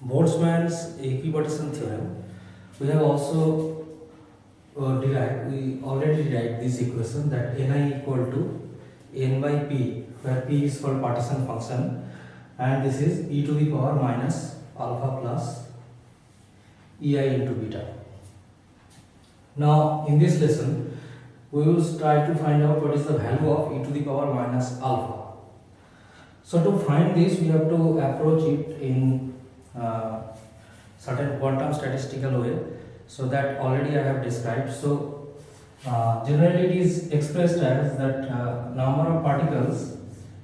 Boltzmann's equipartition theorem, we have also we already derived this equation that Ni equal to n by p, where p is called partition function, and this is e to the power minus alpha plus ei into beta. Now in this lesson we will try to find out what is the value of e to the power minus alpha. So to find this we have to approach it in certain quantum statistical way, so that already I have described. So generally it is expressed as that number of particles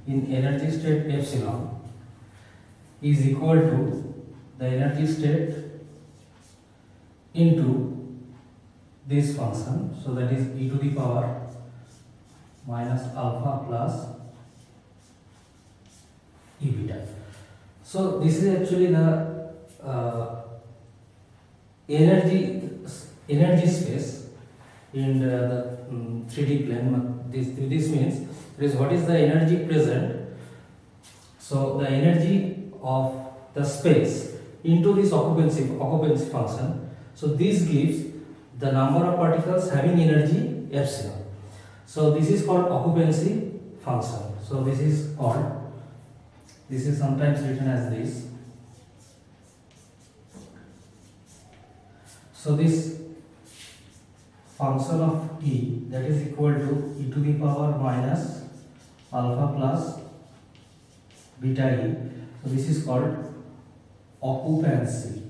in energy state epsilon is equal to the energy state into this function, so that is e to the power minus alpha plus e beta. So this is actually the energy space in the 3D plane. This means what is the energy present. So the energy of the space into this occupancy function. So this gives the number of particles having energy epsilon. So this is called occupancy function. So this is sometimes written as this. So this function of t, that is equal to e to the power minus alpha plus beta e. So this is called occupancy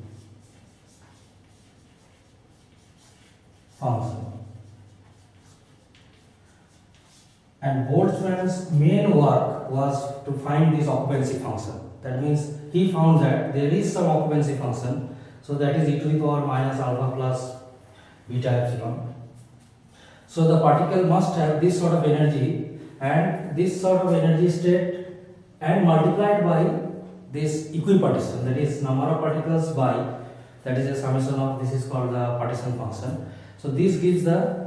function. And Boltzmann's main work was to find this occupancy function. That means he found that there is some occupancy function, so that is e to the power minus alpha plus beta epsilon. So the particle must have this sort of energy and this sort of energy state, and multiplied by this equipartition, that is number of particles by, that is a summation of, this is called the partition function. So this gives the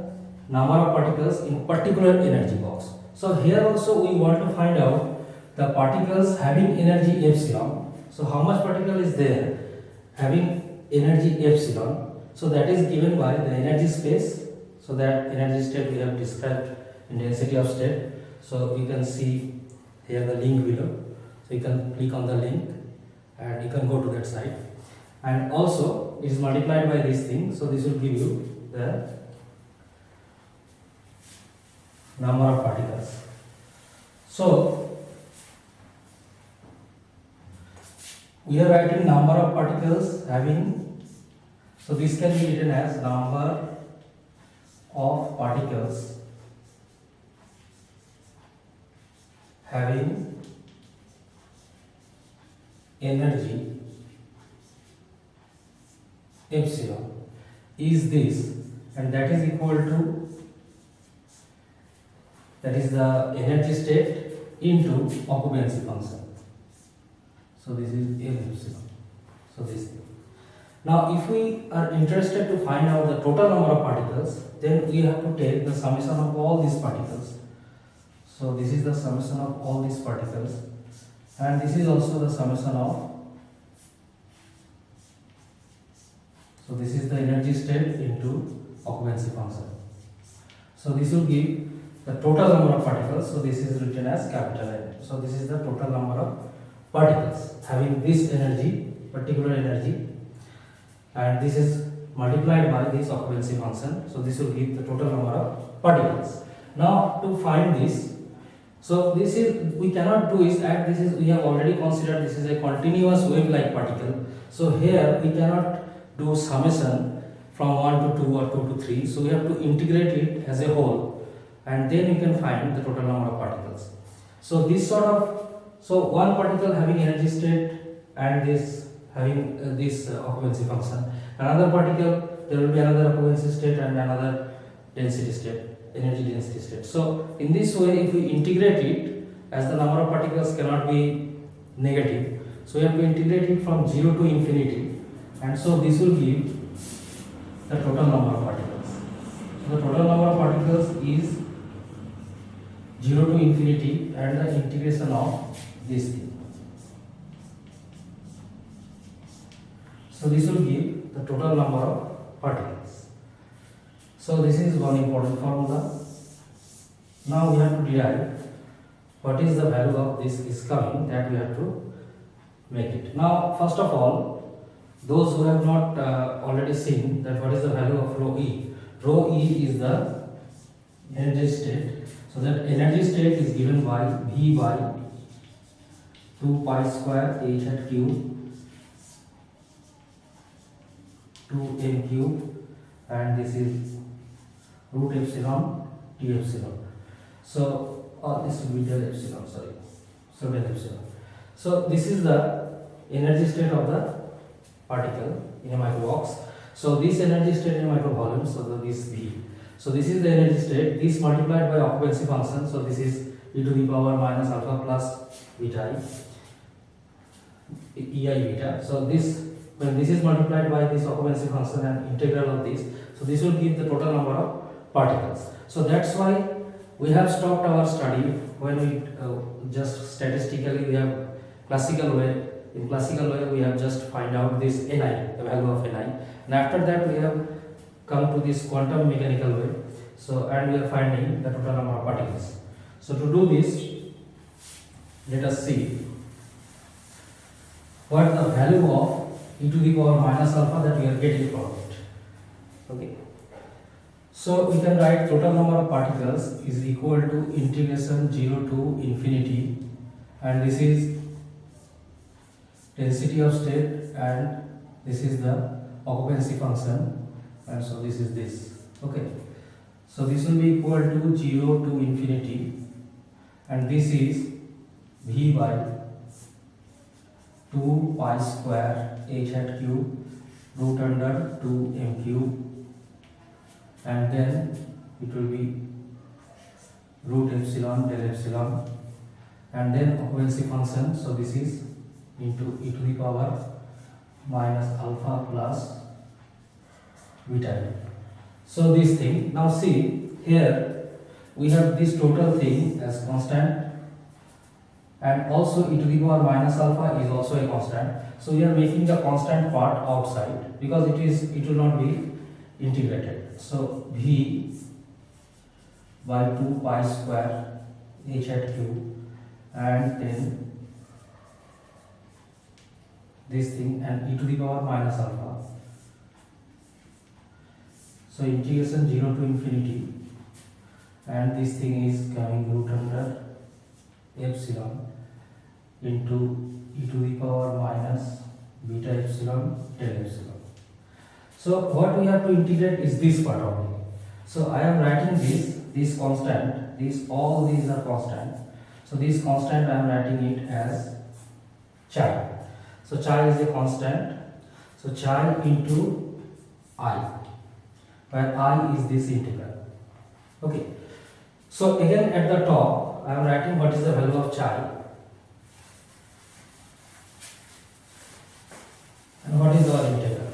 number of particles in particular energy box. So here also we want to find out the particles having energy epsilon. So how much particle is there having energy epsilon? So that is given by the energy space. So that energy state we have described in density of state. So you can see here the link below. So you can click on the link and you can go to that site. And also it is multiplied by this thing. So this will give you the number of particles. So we are writing number of particles having, so this can be written as number of particles having energy epsilon is this, and that is equal to, that is the energy state into occupancy function. So this is L epsilon. So this thing. Now if we are interested to find out the total number of particles, then we have to take the summation of all these particles. So this is the summation of all these particles, and this is also the summation of, so this is the energy state into occupancy function. So this will give the total number of particles. So this is written as capital N. So this is the total number of particles having this energy, particular energy, and this is multiplied by this occupancy function. So this will give the total number of particles. Now to find this, so this is, we cannot do is at this is, we have already considered this is a continuous wave like particle. So here we cannot do summation from 1 to 2 or 2 to 3. So we have to integrate it as a whole, and then you can find the total number of particles. So this sort of, so one particle having energy state and this having this occupancy function, another particle there will be another occupancy state and another density state, energy density state. So in this way, if we integrate it, as the number of particles cannot be negative, so we have to integrate it from 0 to infinity, and so this will give the total number of particles. So the total number of particles is 0 to infinity and the integration of this thing. So this will give the total number of particles. So this is one important formula. Now we have to derive what is the value of this is coming, that we have to make it. Now first of all, those who have not already seen that what is the value of rho E. Rho E is the energy state. So that energy state is given by V by 2 pi square h hat cube 2 m cube, and this is root epsilon T epsilon. So this will be del epsilon, sorry. So del epsilon. So this is the energy state of the particle in a microbox. So this energy state in a microvolume, so this V. So this is the energy state, this multiplied by occupancy function, so this is e to the power minus alpha plus beta ei beta. So this, when this is multiplied by this occupancy function and integral of this, so this will give the total number of particles. So that's why we have stopped our study when we just statistically we have classical way. In classical way we have just find out this Ni, the value of Ni, and after that we have come to this quantum mechanical way. So and we are finding the total number of particles. So to do this, let us see what the value of e to the power minus alpha that we are getting from it. Okay. So we can write total number of particles is equal to integration 0 to infinity, and this is density of state and this is the occupancy function, and so this is this. Okay. So this will be equal to 0 to infinity, and this is V by 2 pi square h hat cube root under 2 m cube, and then it will be root epsilon del epsilon, and then occupancy function, so this is into e to the power minus alpha plus beta. So this thing, now see here we have this total thing as constant, and also e to the power minus alpha is also a constant. So we are making the constant part outside because it will not be integrated. So V by 2 pi square h hat cube, and then this thing and e to the power minus alpha. So integration 0 to infinity, and this thing is coming root under epsilon into e to the power minus beta epsilon del epsilon. So what we have to integrate is this part only. So I am writing this constant, all these are constant. So this constant I am writing it as chi. So chi is a constant. So chi into I, where I is this integral. Okay. So again at the top I am writing what is the value of chi and what is our integral.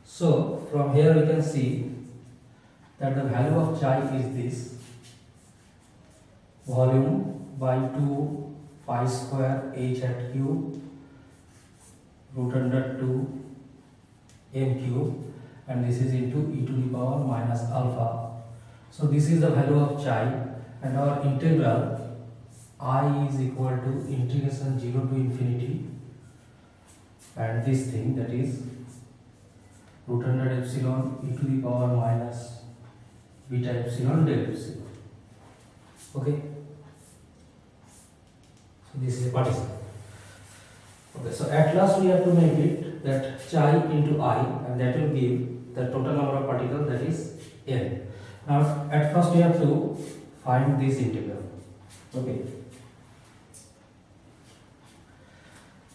So from here we can see that the value of chi is this volume by 2 pi square h hat cube root under 2 m cube, and this is into e to the power minus alpha. So this is the value of chi, and our integral I is equal to integration 0 to infinity, and this thing that is root under epsilon e to the power minus beta epsilon del epsilon. Okay. So this is a participle. Okay, so at last we have to make it that chi into I, and that will give the total number of particles, that is n. Now at first we have to find this integral. Okay.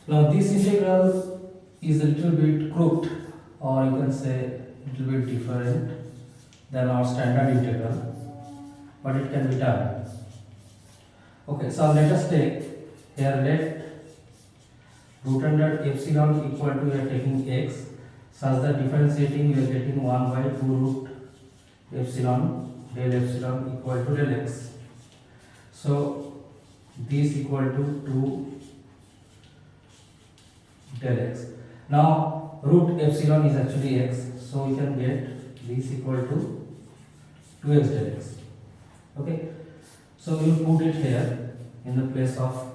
Now this integral is a little bit crooked, or you can say a little bit different than our standard integral, but it can be done. Okay, so let us take here, let root under epsilon equal to, we are taking x, such that differentiating we are getting 1 by 2 root epsilon del epsilon equal to del x. So this equal to 2 del x. Now root epsilon is actually x, so we can get this equal to 2x del x. Okay, so we will put it here in the place of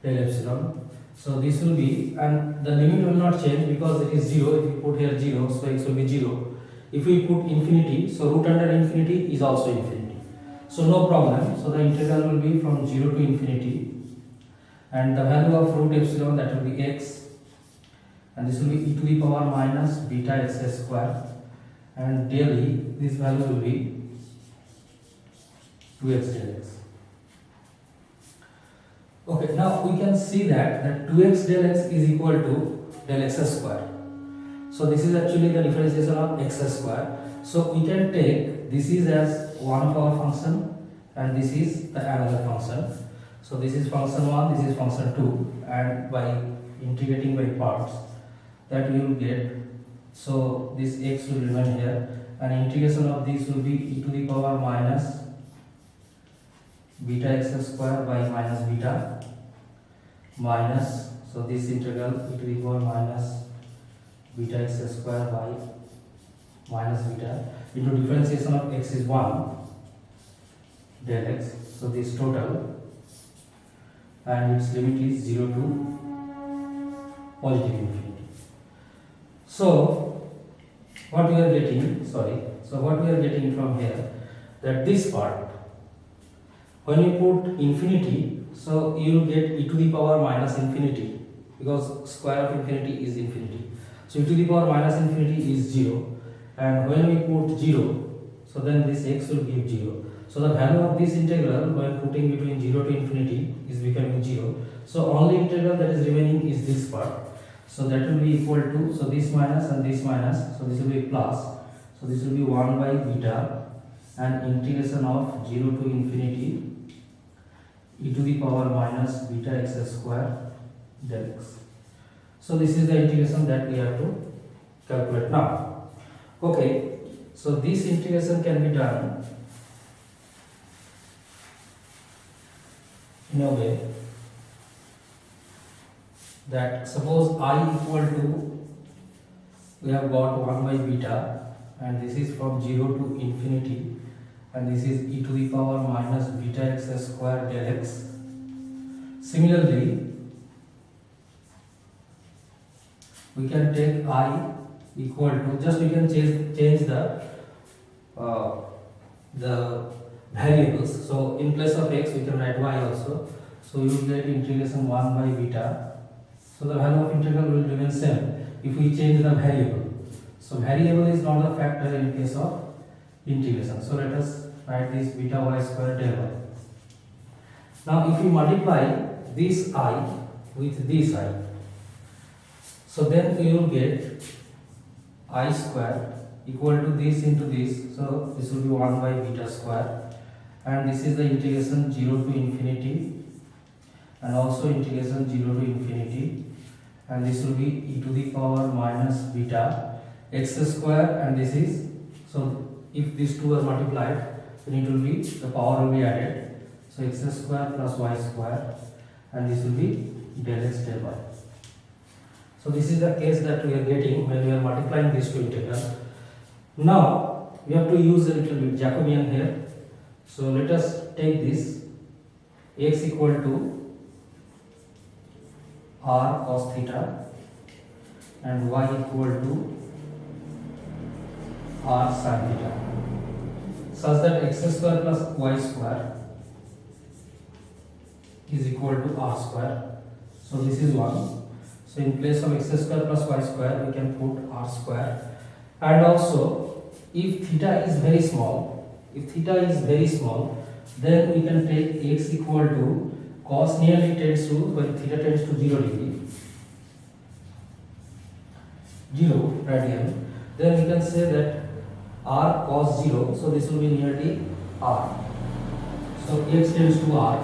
del epsilon. So this will be, and the limit will not change because it is 0. If we put here 0, so x will be 0. If we put infinity, so root under infinity is also infinity. So no problem. So the integral will be from 0 to infinity, and the value of root epsilon, that will be x, and this will be e to the power minus beta x square, and del e, this value will be 2x del x. Okay, now we can see that 2x del x is equal to del x square. So this is actually the differentiation of x square. So we can take this is as one of our function, and this is the another function. So this is function 1, this is function 2, and by integrating by parts, that we will get, so this x will remain here, and integration of this will be e to the power minus beta x square by minus beta minus, so this integral e to the power minus beta x square by minus beta into differentiation of x is 1 del x, so this total, and its limit is 0 to positive infinity. So what we are getting, from here, that this part, when you put infinity, so you will get e to the power minus infinity, because square of infinity is infinity. So e to the power minus infinity is 0, and when we put 0, so then this x will give 0. So the value of this integral when putting between 0 to infinity is becoming 0. So only integral that is remaining is this part. So that will be equal to, so this minus and this minus, so this will be plus. So this will be 1 by beta, and integration of 0 to infinity e to the power minus beta x square del x. So this is the integration that we have to calculate now. Okay, so this integration can be done in a way that, suppose I equal to, we have got 1 by beta, and this is from 0 to infinity, and this is e to the power minus beta x square del x. Similarly, we can take I equal to, just we can change the variables. So in place of x we can write y also. So you will get integration 1 by beta. So the value of integral will remain same if we change the variable. So variable is not a factor in case of integration. So let us write this beta y square del y. Now if we multiply this I with this I, so then we will get I square equal to this into this. So this will be 1 by beta square, and this is the integration 0 to infinity, and also integration 0 to infinity, and this will be e to the power minus beta x square, and this is, so if these two are multiplied, then it will be, the power will be added, so x square plus y square, and this will be del x del y. So this is the case that we are getting when we are multiplying these two integrals. Now we have to use a little bit Jacobian here. So let us take this x equal to r cos theta and y equal to r sin theta, such that x square plus y square is equal to r square. So this is 1. So in place of x square plus y square we can put r square, and also if theta is very small, then we can take x equal to cos nearly tends to, when theta tends to 0 degree, 0 radian, then we can say that r cos 0, so this will be nearly r, so x tends to r,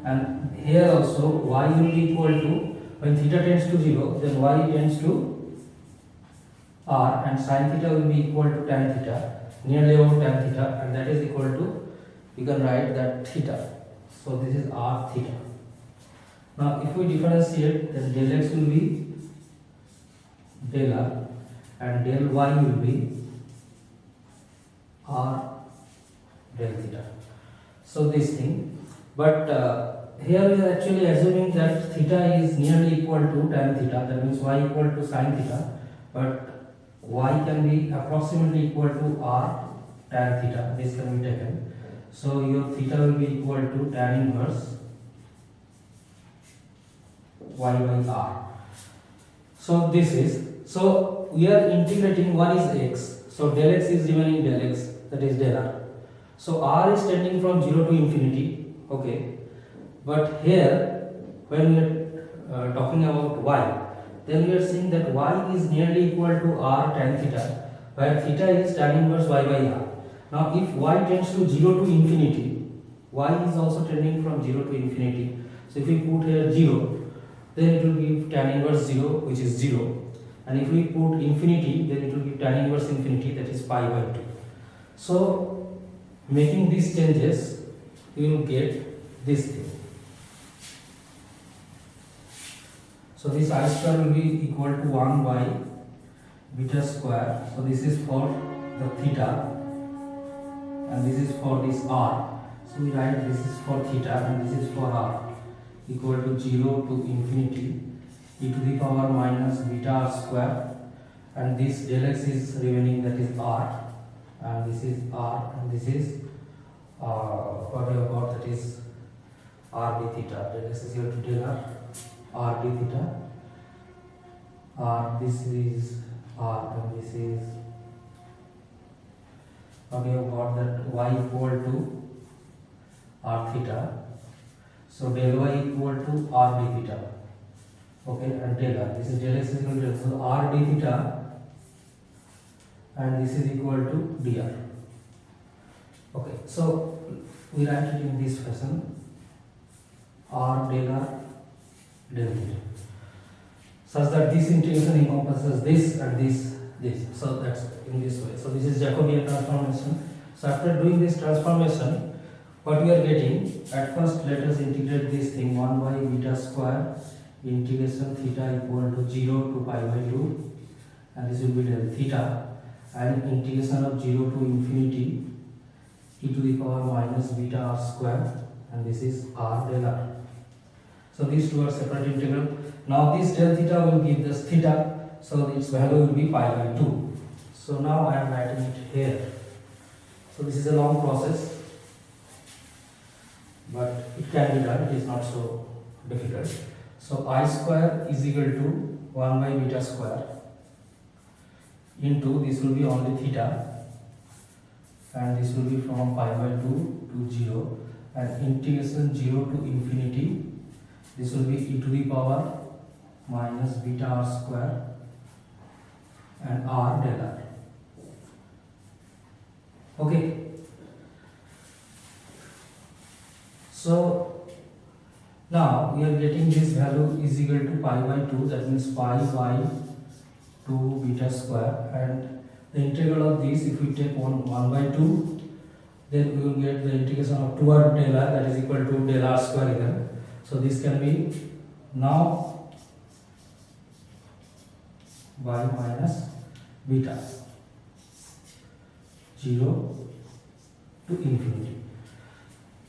and here also y will be equal to, when theta tends to 0, then y tends to r, and sin theta will be equal to tan theta, nearly over tan theta, and that is equal to, you can write that theta. So this is r theta. Now if we differentiate, then del x will be del r and del y will be r del theta. So this thing, but here we are actually assuming that theta is nearly equal to tan theta, that means y equal to sin theta, but y can be approximately equal to r tan theta. This can be taken. So your theta will be equal to tan inverse y by r. So this is, so we are integrating what is x. So del x is remaining del x, that is del r. So r is tending from 0 to infinity, okay. But here when we are talking about y, then we are seeing that y is nearly equal to r tan theta, where theta is tan inverse y by r. Now if y tends to 0 to infinity, y is also tending from 0 to infinity. So if we put here 0, then it will give tan inverse 0, which is 0, and if we put infinity, then it will give tan inverse infinity, that is pi by 2. So making these changes, we will get this thing. So this I square will be equal to 1 by beta square. So this is for the theta and this is for this r. So we write this is for theta and this is for r, equal to 0 to infinity e to the power minus beta r square, and this del x is remaining, that is r, and this is r, and this is what we have got, that is r d theta. Del x is equal to del r, r d theta, r, this is r, and this is what we have got, that y equal to r theta. So del y equal to r d theta, okay, and del r, this is del x is equal to, so r d theta, and this is equal to dr. Okay, so we write it in this fashion, r del r del theta, such that this integration encompasses this and this. So that's in this way. So this is Jacobian transformation. So after doing this transformation, what we are getting, at first let us integrate this thing, 1 by beta square integration theta equal to 0 to pi by 2, and this will be del theta, and integration of 0 to infinity e to the power minus beta r square, and this is r del r. So these two are separate integral. Now this del theta will give this theta, so its value will be pi by 2. So now I am writing it here. So this is a long process, but it can be done, it is not so difficult. So I square is equal to 1 by beta square into, this will be only theta, and this will be from pi by 2 to 0, and integration 0 to infinity, this will be e to the power minus beta r square and r del r. Okay. So now we are getting this value is equal to pi by 2, that means pi by 2 beta square, and the integral of this, if we take 1 by 2, then we will get the integration of 2 r del r, that is equal to del r square again. So this can be now y minus beta 0 to infinity.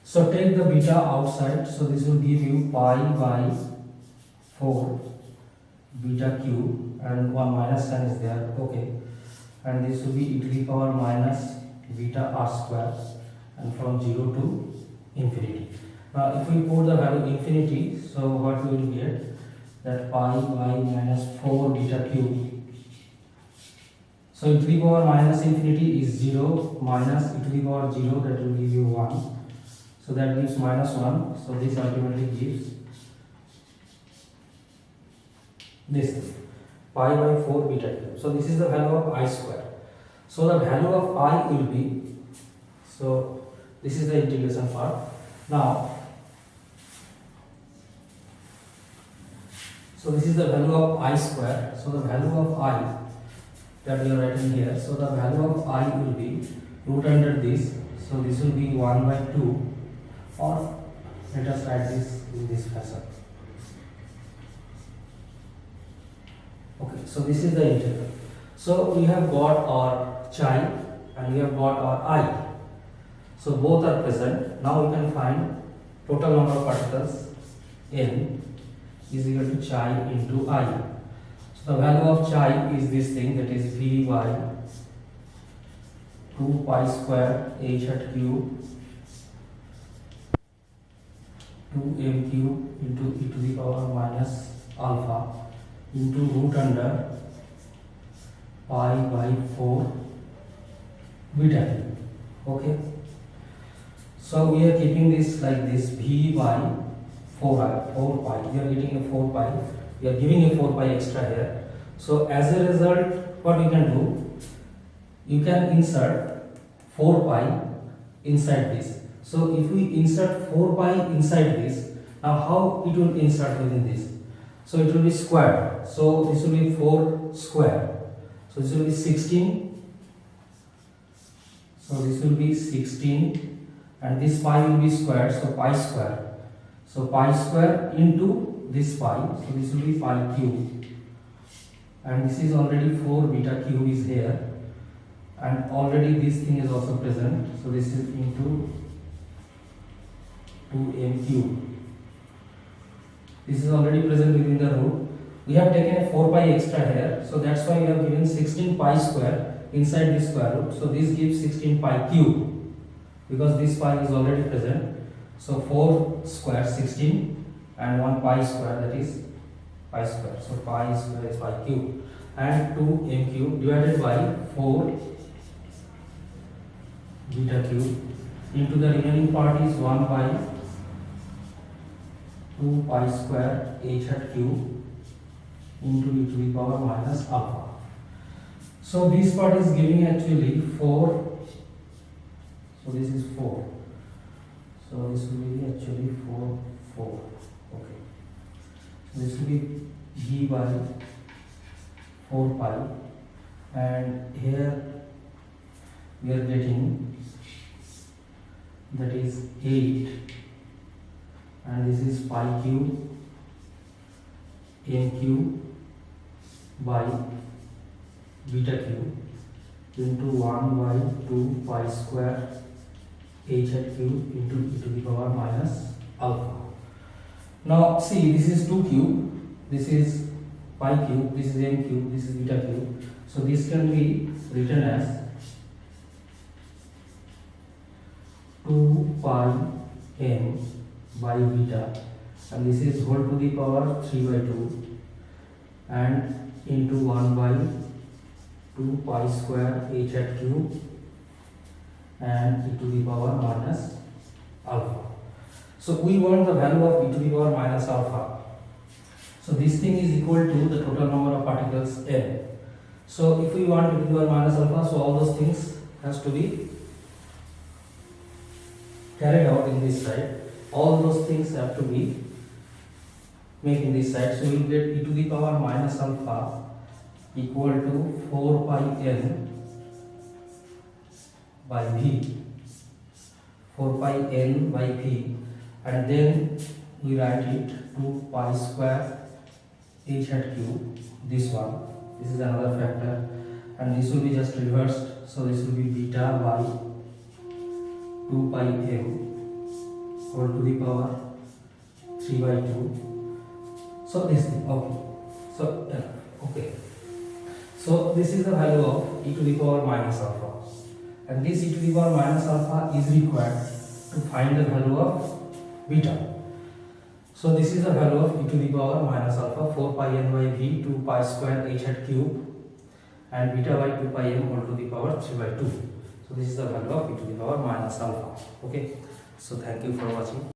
So take the beta outside, so this will give you pi by 4 beta cube, and 1 minus sign is there, okay, and this will be e to the power minus beta r square, and from 0 to infinity. Now if we put the value infinity, so what we will get, that pi by minus 4 beta cube. So e to the power minus infinity is 0 minus e to the power 0, that will give you 1. So that gives minus 1. So this ultimately gives this pi by 4 beta cube. So this is the value of I square. So the value of I will be, so this is the integration part. Now, so this is the value of I square. So the value of I that we are writing here. So the value of I will be root under this. So this will be 1 by 2, or let us write this in this fashion. Okay, So this is the integral. So we have got our chi and we have got our I. So both are present. Now we can find total number of particles n is equal to chi into I. So the value of chi is this thing, that is V by 2 pi square h hat cube 2m cube into e to the power minus alpha into root under pi by 4 beta cube. Okay. So we are keeping this like this, V by 4 pi. We are getting a 4 pi. We are giving a 4 pi extra here. So as a result, what we can do? You can insert 4 pi inside this. So if we insert 4 pi inside this, now how it will insert within this? So it will be squared. So this will be 4 square. So this will be 16. So this will be 16. And this pi will be squared, so pi square. So pi square into this pi, so this will be pi cube. And this is already 4 beta cube is here. And already this thing is also present. So this is into 2m cube. This is already present within the root. We have taken a 4 pi extra here. So that's why we have given 16 pi square inside this square root. So this gives 16 pi cube. Because this pi is already present. So 4 square 16 and 1 pi square, that is pi square. So pi square is pi cube and 2m cube divided by 4 beta cube into the remaining part is 1 by 2 pi square h hat cube into e to the power minus alpha. So this part is giving actually 4. So this is 4. So this will be actually 4. Okay. So this will be V by 4 pi, and here we are getting, that is 8, and this is pi cube m cube by beta cube into 1 by 2 pi square h hat cube into e to the power minus alpha. Now see, this is 2 cube, this is pi cube, this is m cube, this is beta cube. So this can be written as 2 pi m by beta, and this is whole to the power 3 by 2 and into 1 by 2 pi square h hat cube and e to the power minus alpha. So we want the value of e to the power minus alpha. So this thing is equal to the total number of particles n. So if we want e to the power minus alpha, so all those things has to be carried out in this side. All those things have to be made in this side. So we will get e to the power minus alpha equal to 4 pi n by v, 4 pi n by v, and then we write it 2 pi square h hat cube, this one, this is another factor, and this will be just reversed, so this will be beta by 2 pi m whole to the power 3 by 2. So this thing, okay. So okay. So this is the value of e to the power minus alpha. And this e to the power minus alpha is required to find the value of beta. So this is the value of e to the power minus alpha, 4 pi n by v, 2 pi square h hat cube, and beta by 2 pi m whole to the power 3 by 2. So this is the value of e to the power minus alpha. Okay. So thank you for watching.